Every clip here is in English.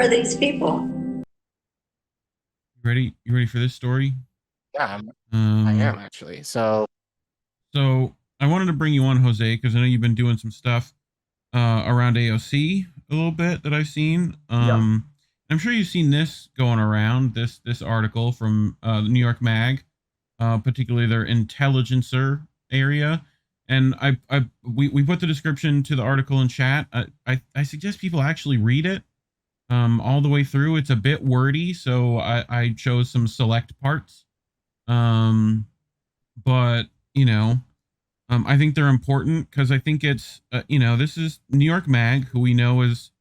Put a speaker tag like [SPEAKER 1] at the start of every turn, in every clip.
[SPEAKER 1] are these people?
[SPEAKER 2] You ready for this story?
[SPEAKER 3] Yeah, I
[SPEAKER 2] Um,
[SPEAKER 3] am actually. So,
[SPEAKER 2] so I wanted to bring you on, Jose, because I know you've been doing some stuff around AOC a little bit that I've seen.
[SPEAKER 4] Yeah.
[SPEAKER 2] I'm sure you've seen this going around, this article from the New York Mag, particularly their intelligencer area. And we put the description to the article in chat. I suggest people actually read it all the way through. It's a bit wordy, so I chose some select parts. Um, but you know, I think they're important because I think it's this is New York Mag, who we know is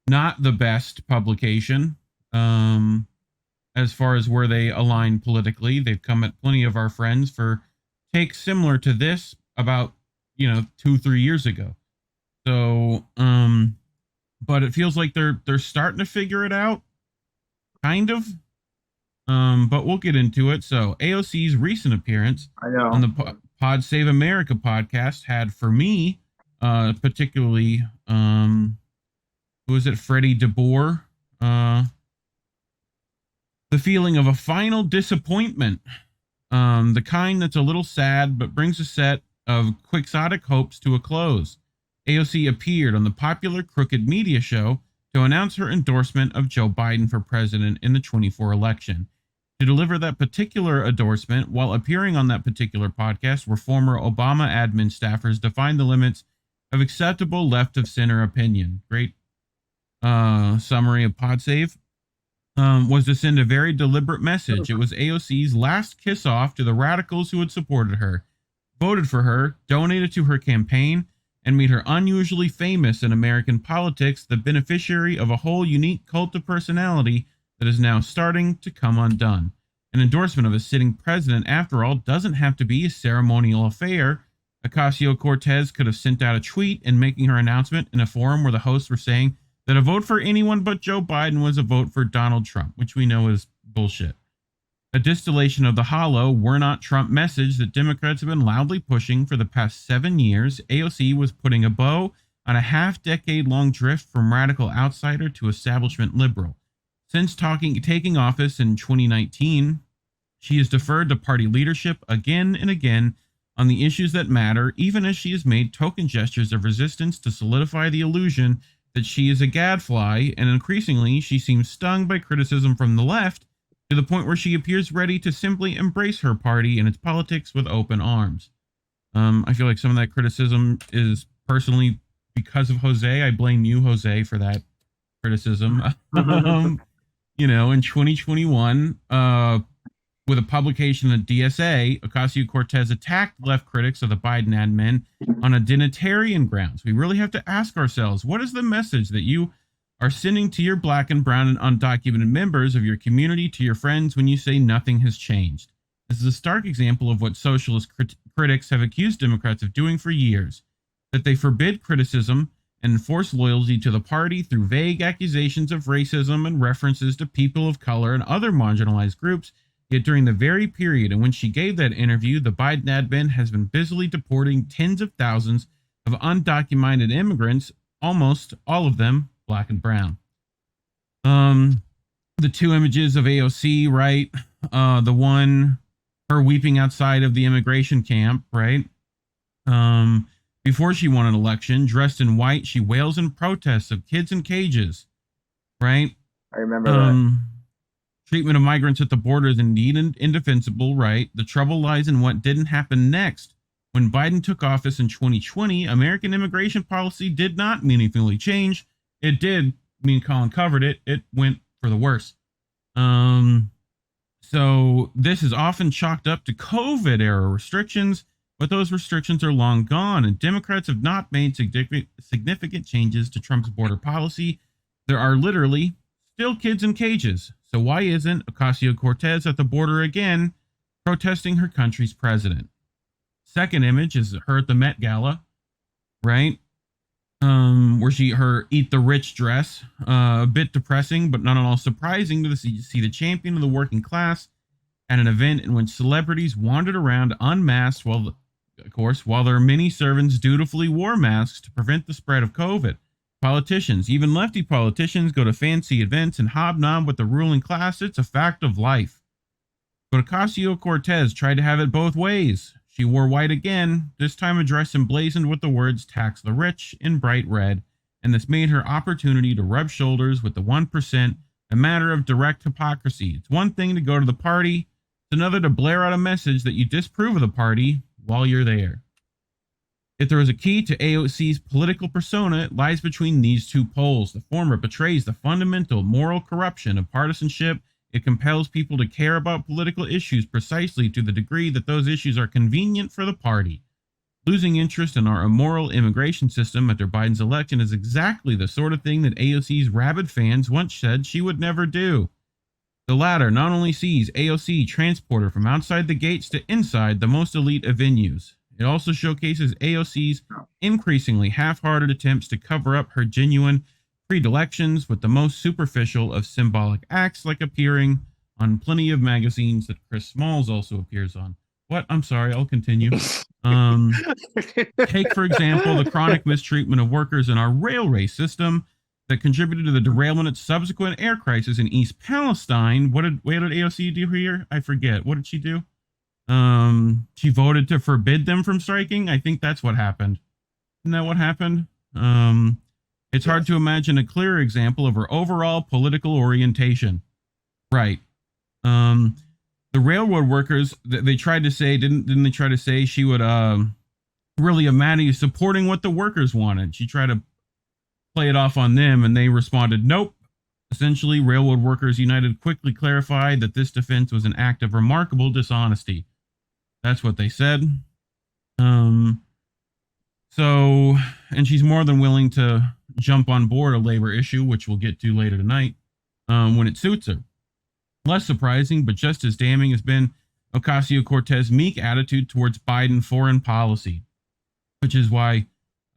[SPEAKER 2] not the best publication as far as where they align politically. They've come at plenty of our friends for takes similar to this about 2-3 years ago. So but it feels like they're starting to figure it out, kind of. But we'll get into it. So AOC's recent appearance on the Pod Save America podcast had, for me, particularly, who was it? Freddie deBoer. The feeling of a final disappointment. The kind that's a little sad, but brings a set of quixotic hopes to a close. AOC appeared on the popular Crooked Media show to announce her endorsement of Joe Biden for president in the 24 election. To deliver that particular endorsement while appearing on that particular podcast where former Obama admin staffers defined the limits of acceptable left of center opinion. Great summary of PodSave. Was to send a very deliberate message. It was AOC's last kiss off to the radicals who had supported her, voted for her, donated to her campaign, and made her unusually famous in American politics, the beneficiary of a whole unique cult of personality that is now starting to come undone. An endorsement of a sitting president, after all, doesn't have to be a ceremonial affair. Ocasio-Cortez could have sent out a tweet in making her announcement in a forum where the hosts were saying that a vote for anyone but Joe Biden was a vote for Donald Trump, which we know is bullshit. A distillation of the hollow "we're not Trump" message that Democrats have been loudly pushing for the past 7 years. AOC was putting a bow on a half-decade-long drift from radical outsider to establishment liberal. Since taking office in 2019, she has deferred to party leadership again and again on the issues that matter, even as she has made token gestures of resistance to solidify the illusion that she is a gadfly, and increasingly she seems stung by criticism from the left to the point where she appears ready to simply embrace her party and its politics with open arms. I feel like some of that criticism is personally because of Jose. I blame you, Jose, for that criticism. In 2021, with a publication of DSA, Ocasio-Cortez attacked left critics of the Biden admin on identitarian grounds. We really have to ask ourselves, what is the message that you are sending to your black and brown and undocumented members of your community, to your friends, when you say nothing has changed? This is a stark example of what socialist critics have accused Democrats of doing for years, that they forbid criticism and enforce loyalty to the party through vague accusations of racism and references to people of color and other marginalized groups. Yet during the very period in which she gave that interview, the Biden admin has been busily deporting tens of thousands of undocumented immigrants, almost all of them black and brown. The two images of AOC, right? The one, her weeping outside of the immigration camp, right? Before she won an election, dressed in white, she wails in protests of kids in cages, right?
[SPEAKER 4] I remember that.
[SPEAKER 2] Treatment of migrants at the border is indeed indefensible, right? The trouble lies in what didn't happen next. When Biden took office in 2020, American immigration policy did not meaningfully change. It did, Collin covered it, it went for the worse. So this is often chalked up to COVID-era restrictions, but those restrictions are long gone, and Democrats have not made significant changes to Trump's border policy. There are literally still kids in cages. So why isn't Ocasio-Cortez at the border again, protesting her country's president? Second image is her at the Met Gala, right? Where her Eat the Rich dress, a bit depressing, but not at all surprising to see the champion of the working class at an event in which celebrities wandered around unmasked while their many servants dutifully wore masks to prevent the spread of COVID. Politicians, even lefty politicians, go to fancy events and hobnob with the ruling class. It's a fact of life. But Ocasio-Cortez tried to have it both ways. She wore white again, this time a dress emblazoned with the words "Tax the Rich" in bright red, and this made her opportunity to rub shoulders with the 1%, a matter of direct hypocrisy. It's one thing to go to the party, it's another to blare out a message that you disapprove of the party while you're there. If there is a key to AOC's political persona, it lies between these two poles. The former betrays the fundamental moral corruption of partisanship. It compels people to care about political issues precisely to the degree that those issues are convenient for the party. Losing interest in our immoral immigration system after Biden's election is exactly the sort of thing that AOC's rabid fans once said she would never do. The latter not only sees AOC transport her from outside the gates to inside the most elite of venues, it also showcases AOC's increasingly half-hearted attempts to cover up her genuine predilections with the most superficial of symbolic acts, like appearing on plenty of magazines that Chris Smalls also appears on. What? I'm sorry, I'll continue. Take, for example, the chronic mistreatment of workers in our railway system that contributed to the derailment of subsequent air crisis in East Palestine. What did AOC do here? I forget. What did she do? She voted to forbid them from striking. I think that's what happened. Isn't that what happened? It's hard to imagine a clearer example of her overall political orientation. Right. The railroad workers, they tried to say, didn't they try to say she would, really imagine supporting what the workers wanted? She tried to play it off on them, and they responded, nope. Essentially, Railroad Workers United quickly clarified that this defense was an act of remarkable dishonesty. That's what they said. And she's more than willing to jump on board a labor issue, which we'll get to later tonight, when it suits her. Less surprising, but just as damning, has been Ocasio-Cortez's meek attitude towards Biden foreign policy, which is why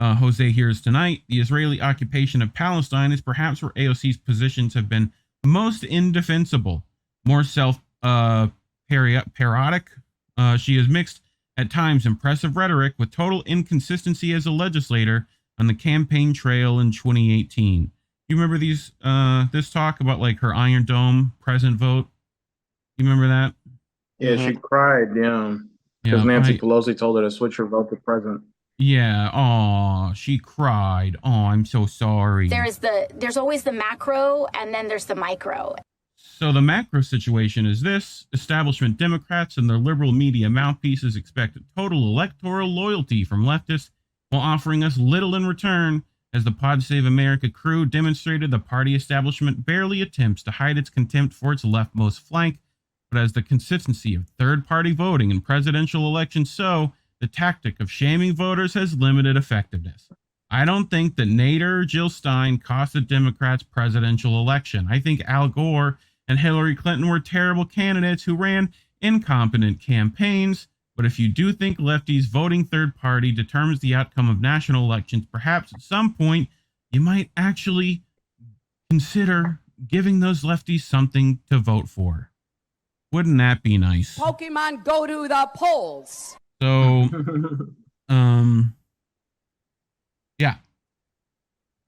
[SPEAKER 2] Jose here is tonight. The Israeli occupation of Palestine is perhaps where AOC's positions have been most indefensible, more self-parodic. She has mixed at times impressive rhetoric with total inconsistency as a legislator on the campaign trail in 2018. You remember this talk about like her Iron Dome present vote? You remember that?
[SPEAKER 1] Yeah, she cried, because Nancy Pelosi told her to switch her vote to present.
[SPEAKER 2] Yeah. Oh, she cried. Oh, I'm so sorry.
[SPEAKER 4] There's always the macro, and then there's the micro.
[SPEAKER 2] So the macro situation is this: establishment Democrats and their liberal media mouthpieces expect total electoral loyalty from leftists while offering us little in return. As the Pod Save America crew demonstrated, the party establishment barely attempts to hide its contempt for its leftmost flank, but as the consistency of third-party voting in presidential elections so, the tactic of shaming voters has limited effectiveness. I don't think that Nader or Jill Stein cost the Democrats' presidential election. I think Al Gore and Hillary Clinton were terrible candidates who ran incompetent campaigns. But if you do think lefties voting third party determines the outcome of national elections, perhaps at some point you might actually consider giving those lefties something to vote for. Wouldn't that be nice?
[SPEAKER 5] Pokemon, go to the polls.
[SPEAKER 2] So, yeah.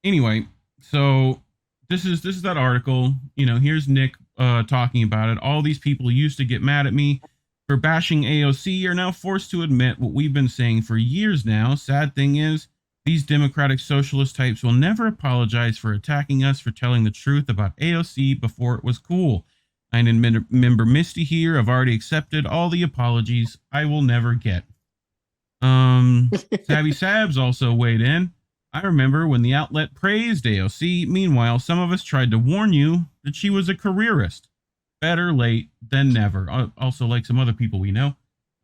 [SPEAKER 2] Anyway, so this is that article. You know, here's Nick talking about it. All these people who used to get mad at me for bashing AOC are now forced to admit what we've been saying for years now. Sad thing is, these democratic socialist types will never apologize for attacking us for telling the truth about AOC before it was cool. And member Misty here, I've already accepted all the apologies I will never get. Savvy Sabs also weighed in. I remember when the outlet praised AOC. Meanwhile, some of us tried to warn you that she was a careerist. Better late than never. Also, like some other people we know.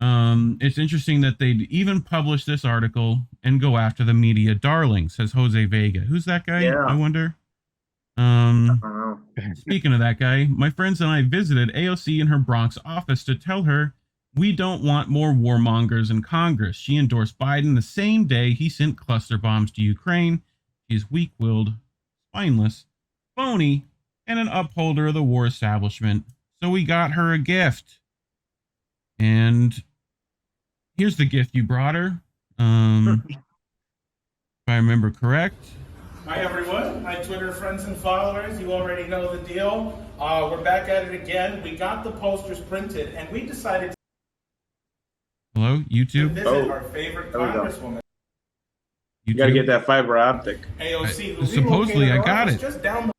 [SPEAKER 2] It's interesting that they'd even publish this article and go after the media darling, says Jose Vega. Who's that guy? Yeah. I wonder. Speaking of that guy, my friends and I visited AOC in her Bronx office to tell her we don't want more warmongers in Congress. She endorsed Biden the same day he sent cluster bombs to Ukraine. She's weak-willed, spineless, phony, and an upholder of the war establishment. So we got her a gift. And here's the gift you brought her. If I remember correct.
[SPEAKER 6] Hi everyone, my Twitter friends and followers, you already know the deal. We're back at it again. We got the posters printed and we decided
[SPEAKER 2] Hello,
[SPEAKER 6] to
[SPEAKER 2] YouTube?
[SPEAKER 6] visit our favorite congresswoman.
[SPEAKER 1] You gotta get that fiber optic.
[SPEAKER 6] AOC, who
[SPEAKER 2] Supposedly,
[SPEAKER 6] relocated
[SPEAKER 2] I
[SPEAKER 6] her
[SPEAKER 2] got
[SPEAKER 6] office
[SPEAKER 2] it.
[SPEAKER 6] just down the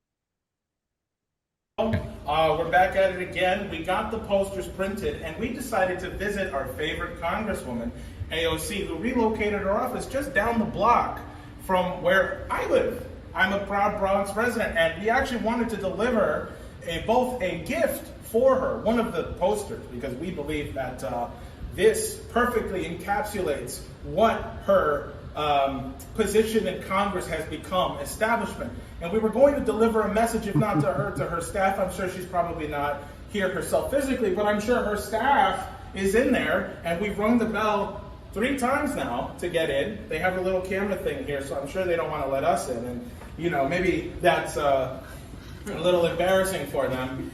[SPEAKER 6] we're back at it again. We got the posters printed and we decided to visit our favorite congresswoman, AOC, who relocated her office just down the block from where I live. I'm a proud Bronx resident, and we actually wanted to deliver both a gift for her, one of the posters, because we believe that this perfectly encapsulates what her position in Congress has become, establishment. And we were going to deliver a message, if not to her staff. I'm sure she's probably not here herself physically, but I'm sure her staff is in there, and we've rung the bell 3 times now to get in. They have a little camera thing here, so I'm sure they don't want to let us in. And, you know, maybe that's a little embarrassing for them.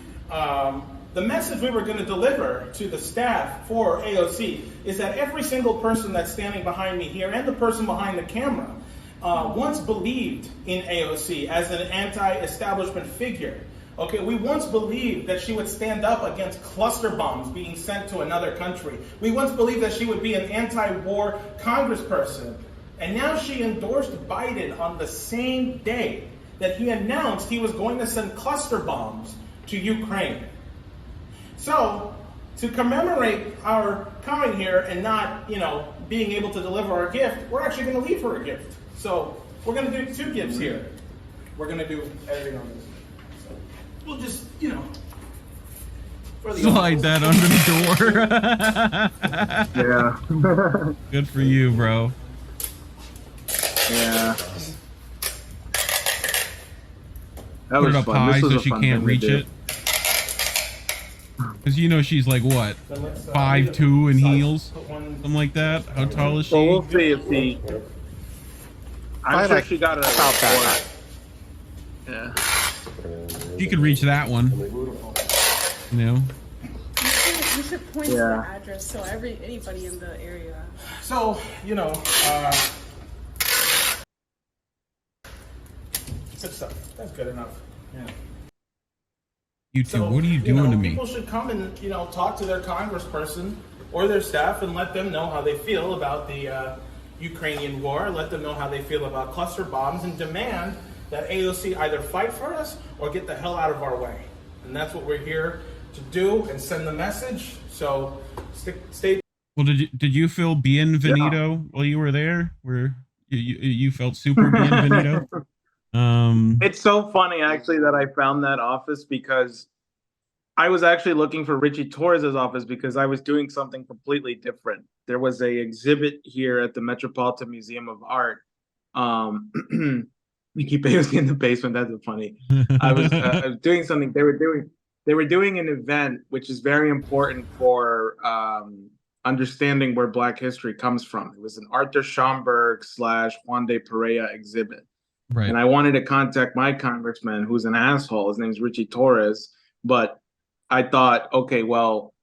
[SPEAKER 6] The message we were going to deliver to the staff for AOC is that every single person that's standing behind me here and the person behind the camera once believed in AOC as an anti-establishment figure. Okay, we once believed that she would stand up against cluster bombs being sent to another country. We once believed that she would be an anti-war congressperson. And now she endorsed Biden on the same day that he announced he was going to send cluster bombs to Ukraine. So, to commemorate our coming here and not, you know, being able to deliver our gift, we're actually going to leave her a gift. So, we're going to do 2 gifts here. We're going to do everything on this. So, we'll just, you know,
[SPEAKER 2] slide that under the door.
[SPEAKER 1] Yeah.
[SPEAKER 2] Good for you, bro.
[SPEAKER 1] Yeah. That
[SPEAKER 2] Put
[SPEAKER 1] was
[SPEAKER 2] it up
[SPEAKER 1] fun.
[SPEAKER 2] high
[SPEAKER 1] This was
[SPEAKER 2] so
[SPEAKER 1] a
[SPEAKER 2] she
[SPEAKER 1] fun
[SPEAKER 2] can't
[SPEAKER 1] thing
[SPEAKER 2] reach
[SPEAKER 1] to do.
[SPEAKER 2] it. Because you know she's like, what, 5'2" in heels? Something like that? How tall is she?
[SPEAKER 1] Well, we'll see if the... I'm sure
[SPEAKER 3] like
[SPEAKER 1] she got it
[SPEAKER 3] about that.
[SPEAKER 1] Yeah.
[SPEAKER 2] She could reach that one. You know?
[SPEAKER 7] You should point to the address so anybody in the area.
[SPEAKER 6] So, you know, good stuff. That's good enough. Yeah.
[SPEAKER 2] YouTube, what are you doing to me?
[SPEAKER 6] People should come and, you know, talk to their congressperson or their staff and let them know how they feel about the Ukrainian war, let them know how they feel about cluster bombs, and demand that AOC either fight for us or get the hell out of our way. And that's what we're here to do and send the message. So stay.
[SPEAKER 2] Well, did you feel bienvenido while you were there? Where you felt super bienvenido?
[SPEAKER 1] It's so funny, actually, that I found that office because I was actually looking for Richie Torres's office because I was doing something completely different. There was a exhibit here at the Metropolitan Museum of Art. We keep AOC in the basement. That's funny. I was doing something. They were doing an event which is very important for understanding where Black history comes from. It was an Arthur Schomburg / Juan de Perea exhibit.
[SPEAKER 2] Right.
[SPEAKER 1] And I wanted to contact my congressman, who's an asshole. His name's Richie Torres. But I thought, okay, well,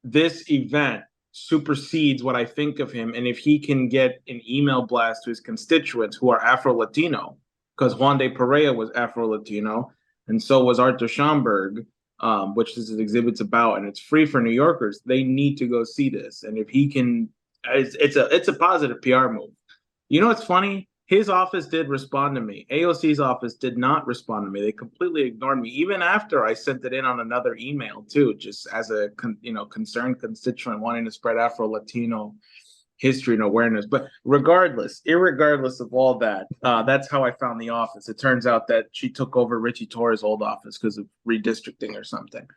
[SPEAKER 1] this event supersedes what I think of him. And if he can get an email blast to his constituents who are Afro-Latino, because Juan de Perea was Afro-Latino, and so was Arthur Schomburg, which this exhibit's about, and it's free for New Yorkers, they need to go see this. And if he can, it's a positive PR move. You know what's funny? His office did respond to me. AOC's office did not respond to me. They completely ignored me, even after I sent it in on another email too, just as a concerned constituent wanting to spread Afro-Latino history and awareness. But irregardless of all that, that's how I found the office. It turns out that she took over Richie Torres' old office because of redistricting or something.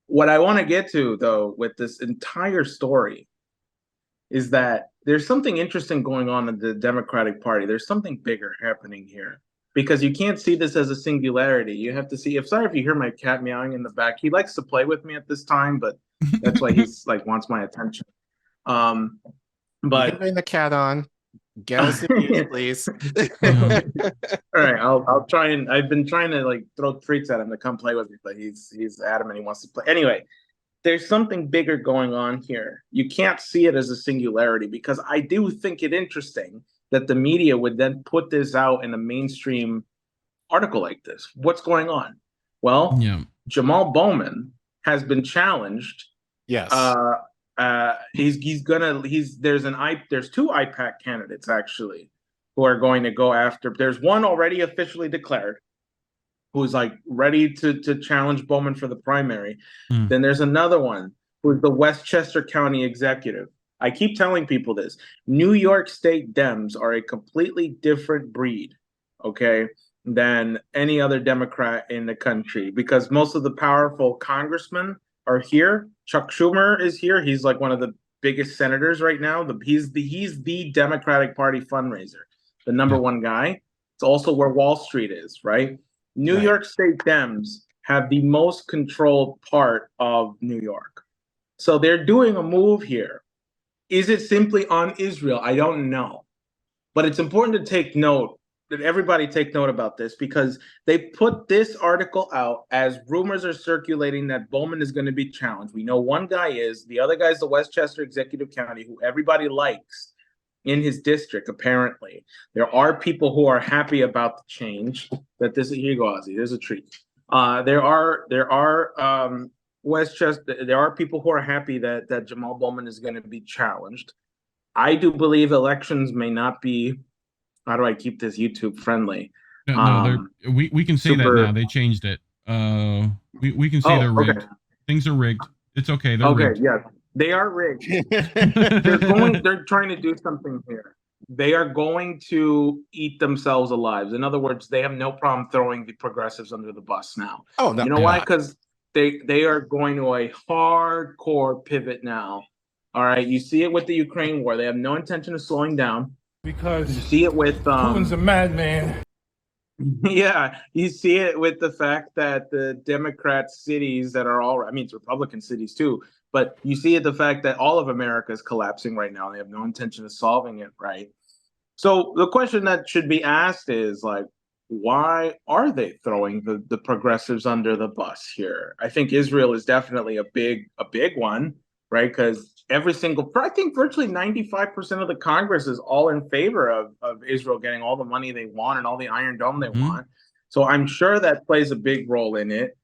[SPEAKER 1] What I want to get to, though, with this entire story is that there's something interesting going on in the Democratic Party. There's something bigger happening here because you can't see this as a singularity. You have to see. Sorry if you hear my cat meowing in the back. He likes to play with me at this time, but that's why he's like wants my attention. But
[SPEAKER 3] you can bring the cat on. Get us in here, please.
[SPEAKER 1] All right, I'll try and I've been trying to like throw treats at him to come play with me, but he's adamant he wants to play. Anyway, there's something bigger going on here. You can't see it as a singularity because I do think it interesting that the media would then put this out in a mainstream article like this. What's going on? Well,
[SPEAKER 2] Yeah.
[SPEAKER 1] Jamal Bowman has been challenged.
[SPEAKER 3] Yes.
[SPEAKER 1] There's two IPAC candidates actually who are going to go after. There's one already officially declared who's like ready to challenge Bowman for the primary. Then there's another one who's the Westchester County executive. I keep telling people this. New York State Dems are a completely different breed, okay, than any other Democrat in the country, because most of the powerful congressmen are here. Chuck Schumer is here. He's like one of the biggest senators right now. He's the Democratic Party fundraiser, the number one guy. It's also where Wall Street is, right? New York State Dems have the most controlled part of New York. So they're doing a move here. Is it simply on Israel? I don't know. But it's important to take note, that everybody take note about this, because they put this article out as rumors are circulating that Bowman is going to be challenged. We know one guy is, the other guy is the Westchester Executive County, who everybody likes in his district, apparently. There are people who are happy about the change. That this, here you go, Ozzy, there's a treat. There are Westchester, there are people who are happy that Jamal Bowman is going to be challenged. I do believe elections may not be, how do I keep this YouTube friendly?
[SPEAKER 2] No, we can say that now. They changed it. We can say they're rigged.
[SPEAKER 1] Okay.
[SPEAKER 2] Things are rigged. It's okay. They're rigged.
[SPEAKER 1] Yeah, they are rigged. They're trying to do something here. They are going to eat themselves alive. In other words, they have no problem throwing the progressives under the bus now.
[SPEAKER 3] Oh, no.
[SPEAKER 1] You know why? Because they are going to a hardcore pivot now. All right. You see it with the Ukraine war. They have no intention of slowing down.
[SPEAKER 6] Because
[SPEAKER 1] you see it with
[SPEAKER 6] Putin's a madman.
[SPEAKER 1] Yeah, you see it with the fact that the Democrat cities that are all, I mean, it's Republican cities too, but you see it the fact that all of America is collapsing right now. They have no intention of solving it, right? So the question that should be asked is like, why are they throwing the progressives under the bus here? I think Israel is definitely a big one, right? Because I think virtually 95% of the Congress is all in favor of Israel getting all the money they want and all the Iron Dome they want. So I'm sure that plays a big role in it.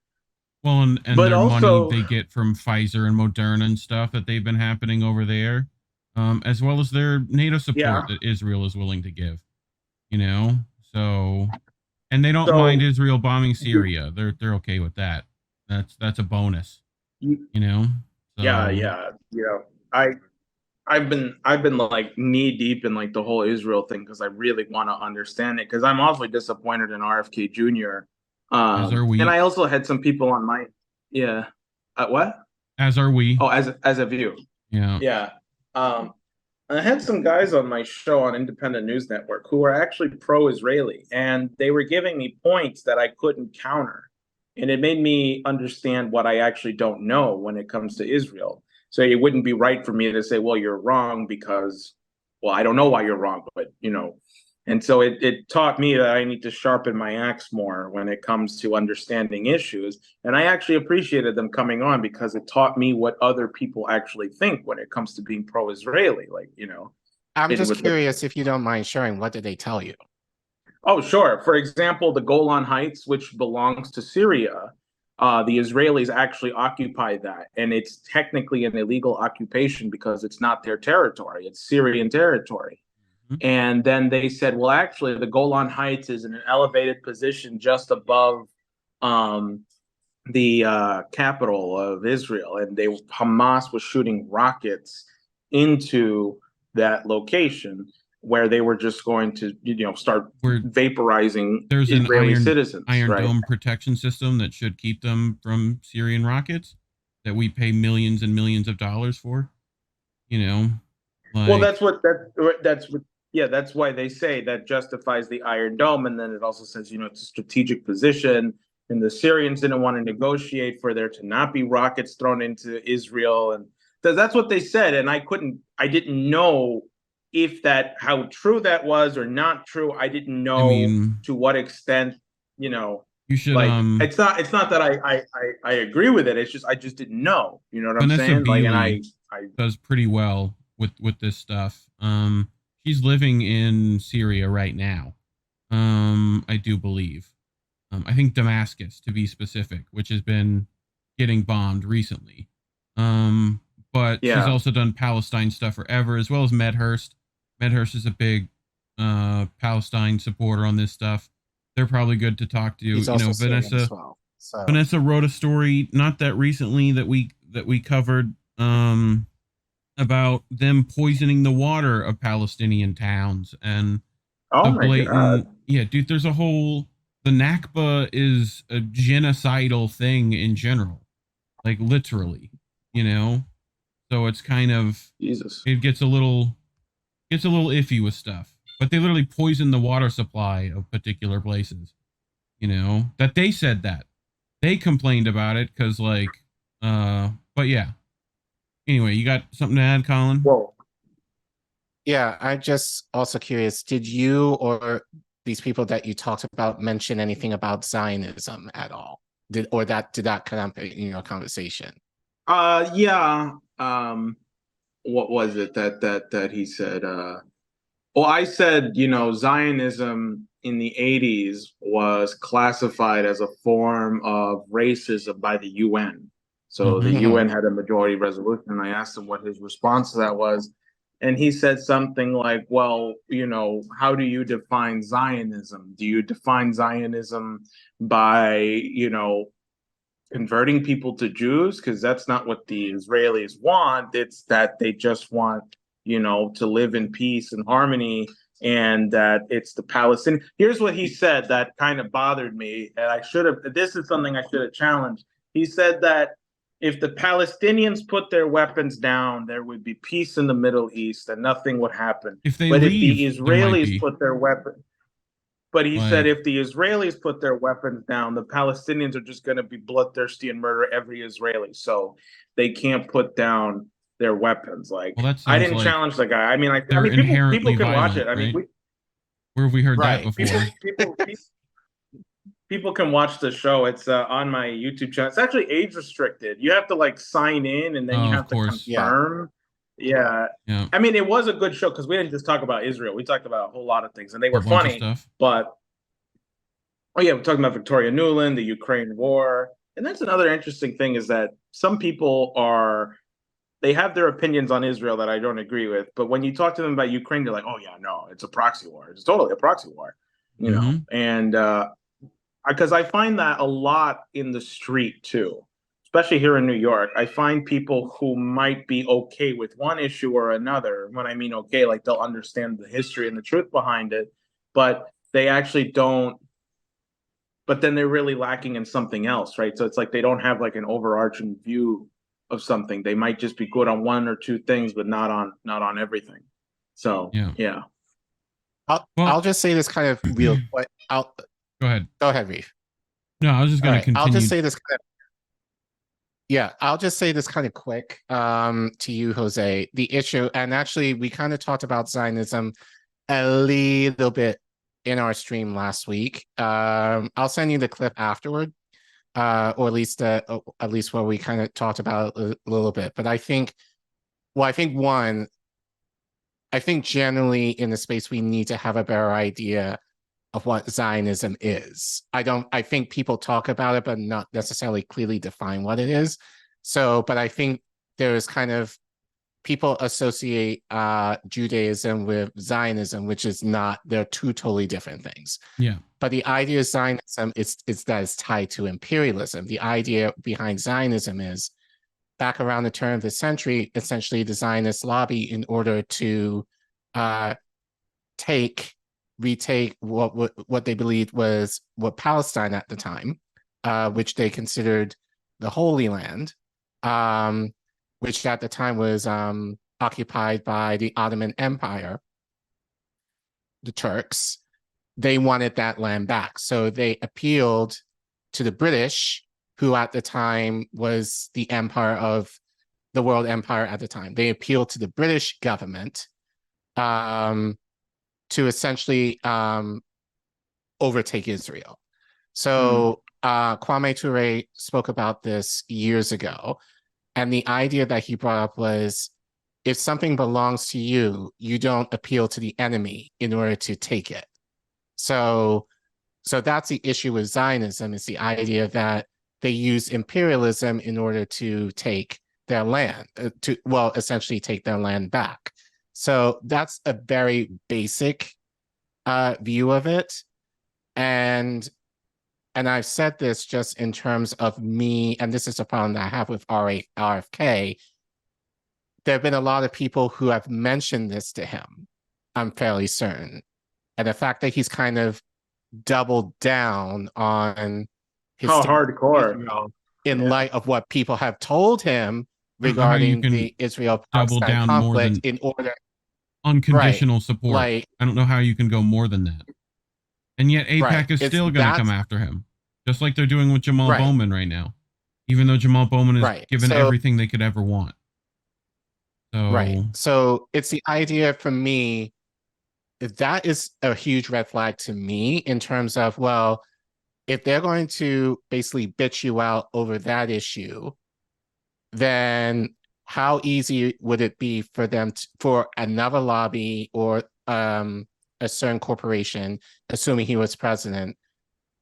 [SPEAKER 2] Well, and
[SPEAKER 1] but
[SPEAKER 2] their
[SPEAKER 1] also,
[SPEAKER 2] money they get from Pfizer and Moderna and stuff that they've been happening over there, as well as their NATO support that Israel is willing to give, you know? So, and they don't mind Israel bombing Syria. They're okay with that. That's a bonus, you know? So,
[SPEAKER 1] yeah. You know, I've been like knee deep in like the whole Israel thing because I really want to understand it, because I'm awfully disappointed in RFK Jr.
[SPEAKER 2] As are we.
[SPEAKER 1] And I also had some people on my what?
[SPEAKER 2] As are we.
[SPEAKER 1] Oh, as a view.
[SPEAKER 2] Yeah.
[SPEAKER 1] I had some guys on my show on Independent News Network who were actually pro-Israeli, and they were giving me points that I couldn't counter. And it made me understand what I actually don't know when it comes to Israel. So it wouldn't be right for me to say, well, you're wrong because, well, I don't know why you're wrong, but, you know. And so it taught me that I need to sharpen my axe more when it comes to understanding issues. And I actually appreciated them coming on because it taught me what other people actually think when it comes to being pro-Israeli. Like, you know.
[SPEAKER 3] I'm just curious if you don't mind sharing, what did they tell you?
[SPEAKER 1] Oh, sure. For example, the Golan Heights, which belongs to Syria, the Israelis actually occupy that. And it's technically an illegal occupation because it's not their territory. It's Syrian territory. And then they said, well, actually, the Golan Heights is in an elevated position just above the capital of Israel. And Hamas was shooting rockets into that location, where they were just going to, start vaporizing Israeli citizens.
[SPEAKER 2] Iron Dome protection system that should keep them from Syrian rockets that we pay millions and millions of dollars for.
[SPEAKER 1] Well, that's why they say that justifies the Iron Dome, and then it also says, it's a strategic position, and the Syrians didn't want to negotiate for there to not be rockets thrown into Israel, and that's what they said, and I didn't know how true that was or not true. I didn't know to what extent,
[SPEAKER 2] you should
[SPEAKER 1] it's not that I agree with it. It's just I just didn't know. You know what I'm saying?
[SPEAKER 2] Bealey does pretty well with this stuff. She's living in Syria right now. I do believe. I think Damascus, to be specific, which has been getting bombed recently. But she's also done Palestine stuff forever, as well as Medhurst. Medhurst is a big Palestine supporter on this stuff. They're probably good to talk to.
[SPEAKER 3] He's also Syrian as well. So.
[SPEAKER 2] Vanessa wrote a story not that recently that we covered about them poisoning the water of Palestinian towns and
[SPEAKER 1] oh my God.
[SPEAKER 2] Yeah, dude, there's a whole the Nakba is a genocidal thing in general. Like literally, you know? So it's kind of
[SPEAKER 1] Jesus.
[SPEAKER 2] It gets a little iffy with stuff. But they literally poison the water supply of particular places. You know? That they said that. They complained about it because like but yeah. Anyway, you got something to add, Collin?
[SPEAKER 1] Whoa.
[SPEAKER 3] Yeah, I'm just also curious, did you or these people that you talked about mention anything about Zionism at all? Did that come up in your conversation?
[SPEAKER 1] Yeah. What was it that he said? Well, I said, you know, Zionism in the 80s was classified as a form of racism by the UN. So the UN had a majority resolution, and I asked him what his response to that was. And he said something like, well, you know, how do you define Zionism? Do you define Zionism by, you know, converting people to Jews? Because that's not what the Israelis want. It's that they just want, you know, to live in peace and harmony, and that it's the Palestinian. Here's what he said that kind of bothered me, and this is something I should have challenged. He said that if the Palestinians put their weapons down, there would be peace in the Middle East and nothing would happen.
[SPEAKER 2] If the
[SPEAKER 1] Israelis put their weapons, but he said if the Israelis put their weapons down, the Palestinians are just going to be bloodthirsty and murder every Israeli. So they can't put down their weapons. Like, I didn't challenge the guy. I mean, people can watch it. I mean,
[SPEAKER 2] where have we heard that before?
[SPEAKER 1] People can watch the show. It's on my YouTube channel. It's actually age restricted. You have to like sign in, and then you have to confirm. Yeah. I mean, it was a good show because we didn't just talk about Israel. We talked about a whole lot of things, and they were funny. But we're talking about Victoria Nuland, the Ukraine war, and that's another interesting thing is that some people they have their opinions on Israel that I don't agree with. But when you talk to them about Ukraine, they're like, "Oh yeah, no, it's a proxy war. It's totally a proxy war," you know. And because I find that a lot in the street too, especially here in New York. I find people who might be okay with one issue or another. When I mean okay, like they'll understand the history and the truth behind it, but they actually don't. But then they're really lacking in something else, right? So it's like they don't have like an overarching view of something. They might just be good on one or two things, but not on everything. So yeah.
[SPEAKER 3] I'll just say this kind of real.
[SPEAKER 2] Go ahead.
[SPEAKER 3] Go ahead, Reef.
[SPEAKER 2] No, I was just going to continue.
[SPEAKER 3] I'll just say this. I'll just say this kind of quick to you, Jose. The issue, and actually, we kind of talked about Zionism a little bit in our stream last week. I'll send you the clip afterward, or at least where we kind of talked about it a little bit. But I think generally in the space we need to have a better idea of what Zionism is. I think people talk about it, but not necessarily clearly define what it is. So, but I think there's kind of people associate Judaism with Zionism, which is not, they're two totally different things.
[SPEAKER 2] Yeah.
[SPEAKER 3] But the idea of Zionism is that it's tied to imperialism. The idea behind Zionism is back around the turn of the century, essentially the Zionist lobby in order to retake what they believed was Palestine at the time, which they considered the Holy Land, which at the time was occupied by the Ottoman Empire, the Turks. They wanted that land back. So they appealed to the British, who at the time was the world empire at the time. They appealed to the British government to essentially overtake Israel. So Kwame Ture spoke about this years ago. And the idea that he brought up was if something belongs to you, you don't appeal to the enemy in order to take it. So that's the issue with Zionism, is the idea that they use imperialism in order to take their land, essentially take their land back. So that's a very basic view of it. And I've said this just in terms of me, and this is a problem that I have with RFK. There have been a lot of people who have mentioned this to him, I'm fairly certain. And the fact that he's kind of doubled down on his
[SPEAKER 1] hardcore
[SPEAKER 3] in light of what people have told him regarding the Israel-Palestine conflict in order
[SPEAKER 2] unconditional support. Like, I don't know how you can go more than that. And yet AIPAC is still going to come after him, just like they're doing with Jamal Bowman right now, even though Jamal Bowman is given everything they could ever want.
[SPEAKER 3] So it's the idea for me, that is a huge red flag to me in terms of, well, if they're going to basically bitch you out over that issue, then how easy would it be for them for another lobby or a certain corporation, assuming he was president,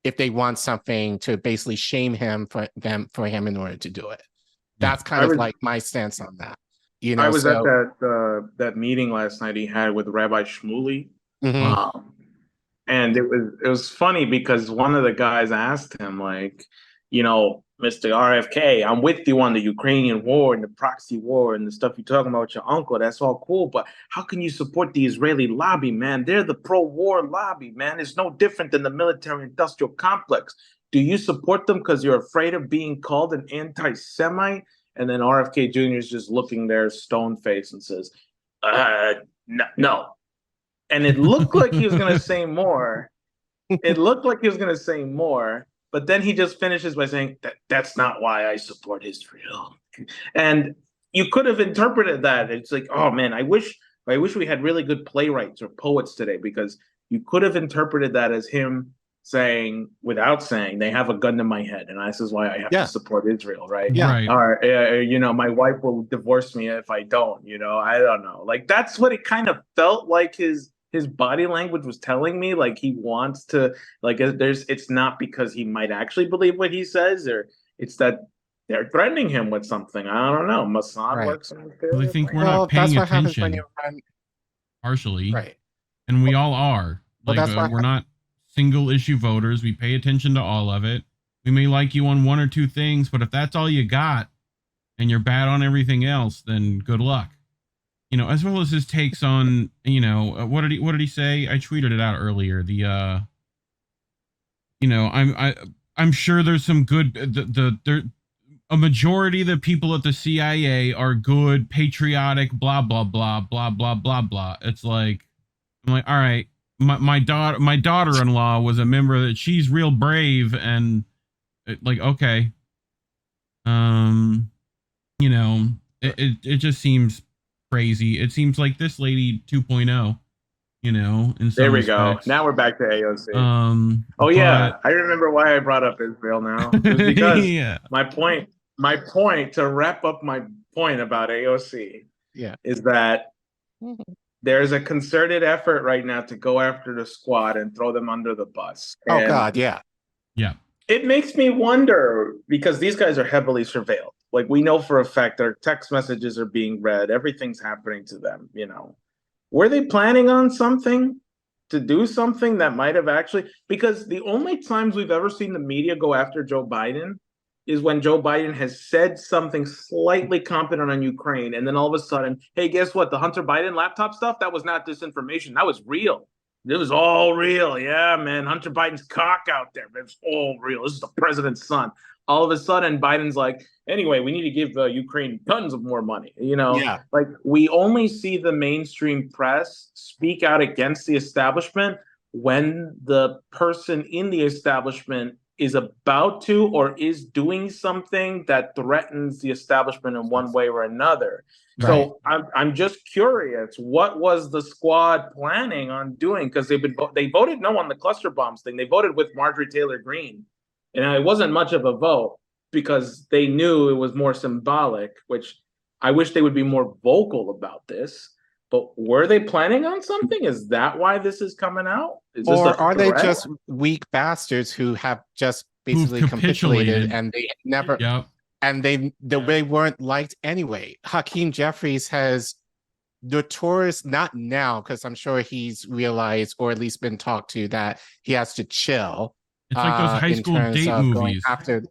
[SPEAKER 3] if they want something to basically shame him for him in order to do it? That's kind of like my stance on that. You know,
[SPEAKER 1] I was at that meeting last night he had with Rabbi Shmuley. And it was funny because one of the guys asked him, like, you know, Mr. RFK, I'm with you on the Ukrainian war and the proxy war and the stuff you're talking about with your uncle. That's all cool. But how can you support the Israeli lobby, man? They're the pro-war lobby, man. It's no different than the military-industrial complex. Do you support them because you're afraid of being called an anti-Semite? And then RFK Jr. is just looking there stone-faced and says, no. And it looked like he was going to say more. But then he just finishes by saying, that's not why I support Israel. And you could have interpreted that. It's like, oh, man, I wish we had really good playwrights or poets today, because you could have interpreted that as him saying, without saying, they have a gun to my head, and this is why I have to support Israel, right? Or, you know, my wife will divorce me if I don't, you know, I don't know. Like, that's what it kind of felt like his body language was telling me. Like, he wants to, like, it's not because he might actually believe what he says, or it's that they're threatening him with something. I don't know. Mossad works on the
[SPEAKER 2] Well, I think we're not paying attention partially. And we all are. Like, we're not single issue voters. We pay attention to all of it. We may like you on one or two things, but if that's all you got and you're bad on everything else, then good luck. You know, as well as his takes on, you know, what did he say? I tweeted it out earlier. The you know, I'm sure there's some good a majority of the people at the CIA are good, patriotic, blah blah blah blah blah blah blah. It's like, I'm like, all right, my daughter-in-law was a member that she's real brave, and like, okay, you know, it just seems crazy. It seems like this lady 2.0, you know, in some
[SPEAKER 1] there we
[SPEAKER 2] respects.
[SPEAKER 1] go. Now we're back to AOC. Yeah, I remember why I brought up Israel now. It was because my point to wrap up my point about AOC is that there's a concerted effort right now to go after the squad and throw them under the bus. It makes me wonder, because these guys are heavily surveilled. Like, we know for a fact their text messages are being read. Everything's happening to them, you know. Were they planning on something to do something that might have actually, because the only times we've ever seen the media go after Joe Biden is when Joe Biden has said something slightly competent on Ukraine. And then all of a sudden, hey, guess what? The Hunter Biden laptop stuff, that was not disinformation. That was real. It was all real. Yeah, man. Hunter Biden's cock out there. It's all real. This is the president's son. All of a sudden, Biden's like, anyway, we need to give Ukraine tons of more money. You know, like, we only see the mainstream press speak out against the establishment when the person in the establishment is about to or is doing something that threatens the establishment in one way or another. So I'm just curious, what was the squad planning on doing? Because they voted no on the cluster bombs thing. They voted with Marjorie Taylor Greene, and it wasn't much of a vote because they knew it was more symbolic, which I wish they would be more vocal about this. But were they planning on something? Is that why this is coming out? Is this
[SPEAKER 3] Or
[SPEAKER 1] a
[SPEAKER 3] are they
[SPEAKER 1] threat?
[SPEAKER 3] just weak bastards who have just
[SPEAKER 2] Who've
[SPEAKER 3] basically capitulated,
[SPEAKER 2] capitulated.
[SPEAKER 3] and they never
[SPEAKER 2] Yep.
[SPEAKER 3] and they weren't liked anyway? Hakeem Jeffries has notorious, not now, because I'm sure he's realized or at least been talked to that he has to chill.
[SPEAKER 2] It's like those high
[SPEAKER 3] in
[SPEAKER 2] school
[SPEAKER 3] terms
[SPEAKER 2] date
[SPEAKER 3] of going
[SPEAKER 2] movies.
[SPEAKER 3] after.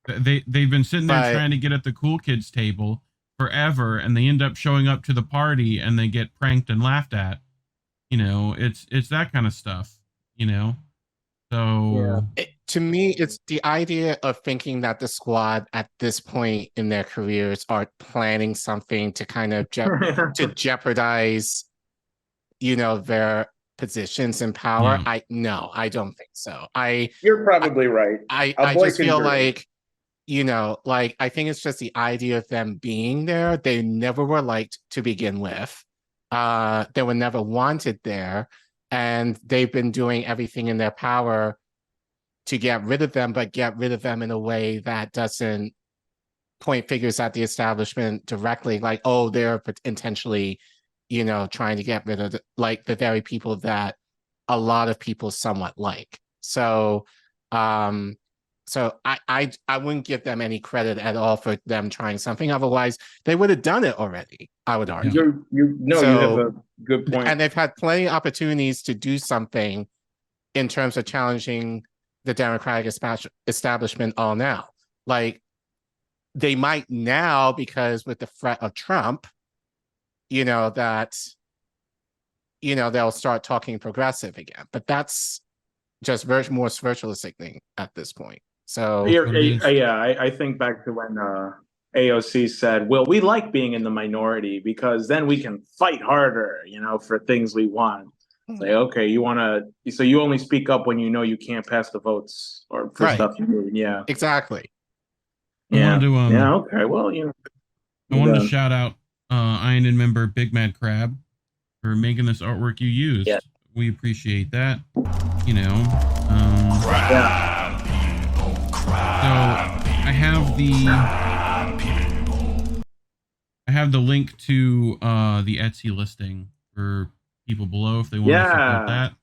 [SPEAKER 2] They've been sitting there
[SPEAKER 3] But-
[SPEAKER 2] trying to get at the cool kids table forever, and they end up showing up to the party and they get pranked and laughed at. You know, it's that kind of stuff, you know. So
[SPEAKER 3] To me, it's the idea of thinking that the squad at this point in their careers are planning something to kind of to jeopardize, you know, their positions in power.
[SPEAKER 2] Yeah.
[SPEAKER 3] I don't think so.
[SPEAKER 1] You're probably right.
[SPEAKER 3] I
[SPEAKER 1] boy
[SPEAKER 3] just
[SPEAKER 1] can
[SPEAKER 3] feel
[SPEAKER 1] dream.
[SPEAKER 3] like, you know, like I think it's just the idea of them being there. They never were liked to begin with. They were never wanted there, and they've been doing everything in their power to get rid of them, but get rid of them in a way that doesn't point fingers at the establishment directly, like, oh, they're intentionally, you know, trying to get rid of the very people that a lot of people somewhat like. So, so I wouldn't give them any credit at all for them trying something. Otherwise, they would have done it already, I would argue.
[SPEAKER 1] You have a good point.
[SPEAKER 3] And they've had plenty of opportunities to do something in terms of challenging the Democratic establishment all now. Like, they might now, because with the threat of Trump, you know, that, you know, they'll start talking progressive again. But that's just more virtualistic thing at this point. So
[SPEAKER 1] I think back to when AOC said, well, we like being in the minority because then we can fight harder, you know, for things we want. Say, okay, so you only speak up when you know you can't pass the votes or for stuff you need. Yeah.
[SPEAKER 3] Exactly.
[SPEAKER 2] I wanted to,
[SPEAKER 1] okay. Well, you know.
[SPEAKER 2] I wanted to shout out Iron member BigMadCrab for making this artwork you used.
[SPEAKER 1] Yeah.
[SPEAKER 2] We appreciate that. You know. So I have the link to the Etsy listing for people below if they want to support that.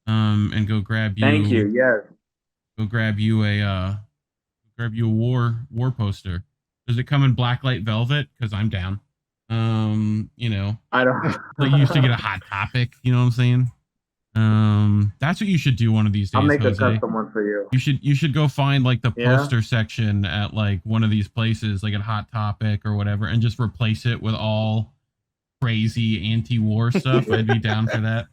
[SPEAKER 2] And go grab you.
[SPEAKER 1] Thank you. Yeah.
[SPEAKER 2] Go grab you a war poster. Does it come in blacklight velvet? Because I'm down. You know,
[SPEAKER 1] I don't.
[SPEAKER 2] like you used to get a Hot Topic. You know what I'm saying? That's what you should do one of these days.
[SPEAKER 1] I'll make
[SPEAKER 2] Jose.
[SPEAKER 1] a custom one for you.
[SPEAKER 2] You should go find like the poster section at like one of these places, like at Hot Topic or whatever, and just replace it with all crazy anti-war stuff. I'd be down for that.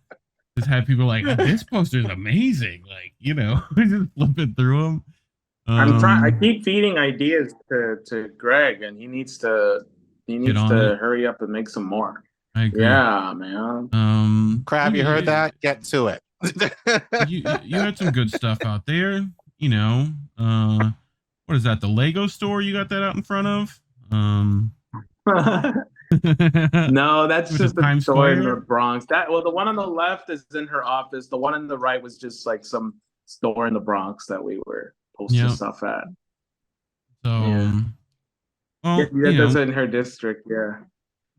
[SPEAKER 2] Just have people like, this poster is amazing. Like, you know, just flip it through them.
[SPEAKER 1] I'm trying. I keep feeding ideas to Greg, and he needs to hurry up and make some more.
[SPEAKER 2] I agree.
[SPEAKER 1] Yeah, man.
[SPEAKER 3] Crab, you heard that? Get to it.
[SPEAKER 2] you had some good stuff out there. You know, what is that? The Lego store? You got that out in front of?
[SPEAKER 1] No, that's
[SPEAKER 2] Was
[SPEAKER 1] just
[SPEAKER 2] it
[SPEAKER 1] a
[SPEAKER 2] Times
[SPEAKER 1] store in
[SPEAKER 2] Square?
[SPEAKER 1] the Bronx. The one on the left is in her office. The one on the right was just like some store in the Bronx that we were posting stuff at.
[SPEAKER 2] So, well,
[SPEAKER 1] that's in her district. Yeah.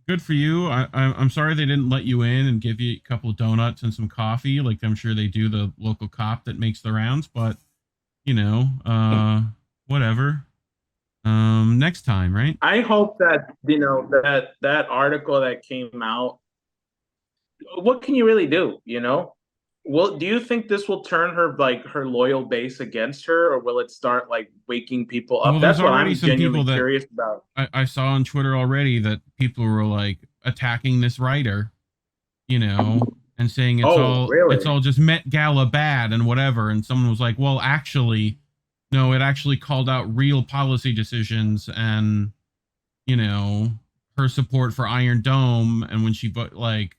[SPEAKER 2] Good for you. I'm sorry they didn't let you in and give you a couple of donuts and some coffee, like I'm sure they do the local cop that makes the rounds. But you know, whatever. Next time, right?
[SPEAKER 1] I hope that that article that came out. What can you really do? You know, do you think this will turn her loyal base against her, or will it start like waking people up?
[SPEAKER 2] Well,
[SPEAKER 1] That's what I'm
[SPEAKER 2] some
[SPEAKER 1] genuinely
[SPEAKER 2] people that
[SPEAKER 1] curious about.
[SPEAKER 2] I saw on Twitter already that people were like attacking this writer, you know, and saying it's all just Met Gala bad and whatever. And someone was like, well, actually, no, it actually called out real policy decisions and, you know, her support for Iron Dome. And when she like,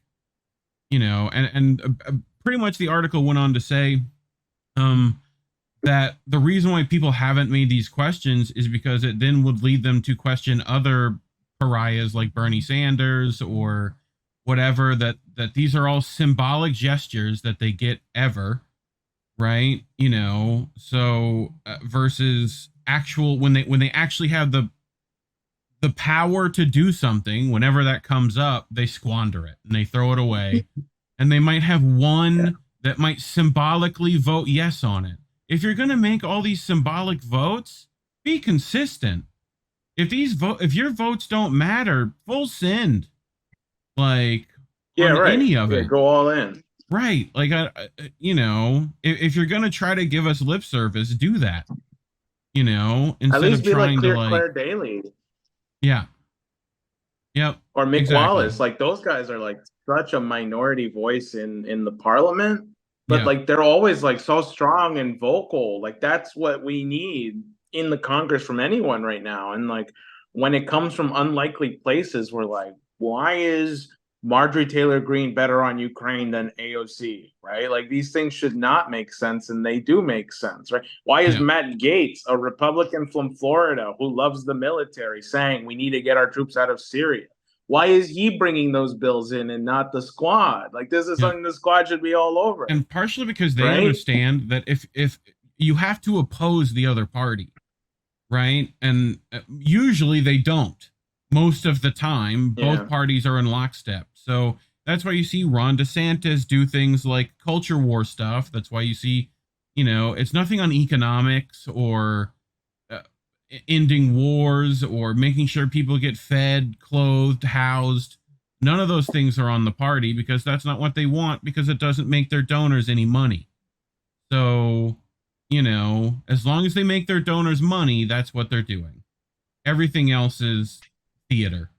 [SPEAKER 2] you know, and pretty much the article went on to say that the reason why people haven't made these questions is because it then would lead them to question other pariahs like Bernie Sanders or whatever, that these are all symbolic gestures that they get ever, right? You know, so versus actual when they actually have the the power to do something, whenever that comes up, they squander it and they throw it away. And they might have one that might symbolically vote yes on it. If you're going to make all these symbolic votes, be consistent. If your votes don't matter, full send. Like,
[SPEAKER 1] Yeah,
[SPEAKER 2] on
[SPEAKER 1] right.
[SPEAKER 2] any of
[SPEAKER 1] Yeah,
[SPEAKER 2] it.
[SPEAKER 1] go all in.
[SPEAKER 2] Right. Like, you know, if you're going to try to give us lip service, do that. You know,
[SPEAKER 1] At
[SPEAKER 2] instead
[SPEAKER 1] least
[SPEAKER 2] of
[SPEAKER 1] be like
[SPEAKER 2] trying to
[SPEAKER 1] Claire Daly
[SPEAKER 2] yeah. Yep.
[SPEAKER 1] or Mick
[SPEAKER 2] exactly.
[SPEAKER 1] Wallace. Like those guys are like such a minority voice in the parliament, but
[SPEAKER 2] Yeah.
[SPEAKER 1] like they're always like so strong and vocal. Like that's what we need in the Congress from anyone right now. And like when it comes from unlikely places, we're like, why is Marjorie Taylor Greene better on Ukraine than AOC, right? Like these things should not make sense, and they do make sense, right? Why is
[SPEAKER 2] Yeah.
[SPEAKER 1] Matt Gaetz, a Republican from Florida who loves the military, saying we need to get our troops out of Syria? Why is he bringing those bills in and not the squad? Like this is something the squad should be all over.
[SPEAKER 2] And partially because they
[SPEAKER 1] Right?
[SPEAKER 2] understand that if you have to oppose the other party, right? And usually they don't. Most of the time, both
[SPEAKER 1] Yeah.
[SPEAKER 2] parties are in lockstep. So that's why you see Ron DeSantis do things like culture war stuff. That's why you see, you know, it's nothing on economics or ending wars or making sure people get fed, clothed, housed. None of those things are on the party because that's not what they want, because it doesn't make their donors any money. So, you know, as long as they make their donors money, that's what they're doing. Everything else is theater.